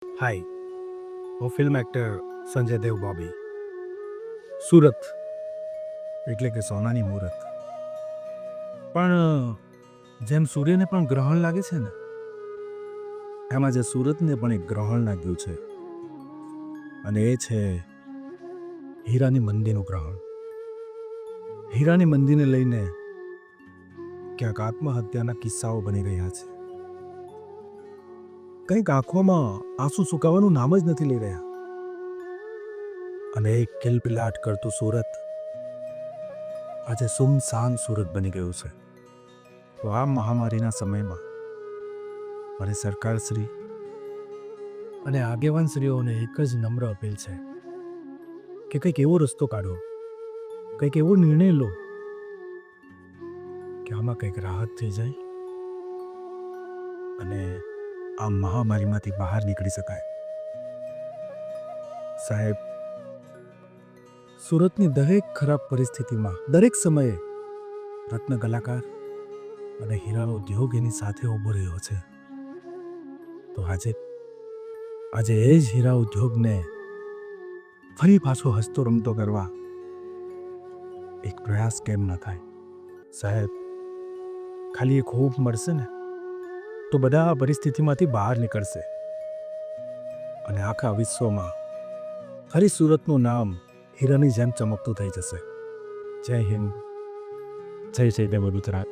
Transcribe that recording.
હાય, હું film actor Sanjay દેવ બોબી. સુરત એટલે કે સોનાની મુહૂર્ત. પણ જેમ સૂર્યને પણ ગ્રહણ લાગે છે ને, એમ આજે સુરતને પણ એક ગ્રહણ લાગ્યું છે, અને એ છે હીરાની મંદીનું ગ્રહણ. હીરાની મંદીને લઈને ક્યાંક આત્મહત્યાના કિસ્સાઓ બની રહ્યા છે. કંઈક આંખોમાં આંસુ સુકાવાનું નામ જ નથી લઈ રહ્યા, અને એક કિલબિલાટ કરતું સુરત આજે સુમસાન સુરત બની ગયું છે. તો આ મહામારીના સમયમાં મારી સરકારશ્રી અને આગેવાનશ્રીઓને એક જ નમ્ર અપીલ છે કે કંઈક એવો રસ્તો કાઢો, કંઈક એવો નિર્ણય લો કે આમાં કંઈક રાહત થઈ જાય અને આ મહામારીમાંથી બહાર નીકળી શકાય. સાહેબ, સુરતની દરેક ખરાબ પરિસ્થિતિમાં, દરેક સમયે રત્ન કલાકાર અને હીરાનો ઉદ્યોગ એની સાથે ઊભો રહ્યો છે. તો આજે એ જ હીરા ઉદ્યોગને ફરી પાછો હસતો રમતો કરવા એક પ્રયાસ કેમ ન થાય? સાહેબ, ખાલી એક હોપ મળશે ને તો બધા આ પરિસ્થિતિમાંથી બહાર નીકળશે, અને આખા વિશ્વમાં ફરી સુરતનું નામ હીરાની જેમ ચમકતું થઈ જશે. જય હિન્દ, જય જય દેવ વડોદરા.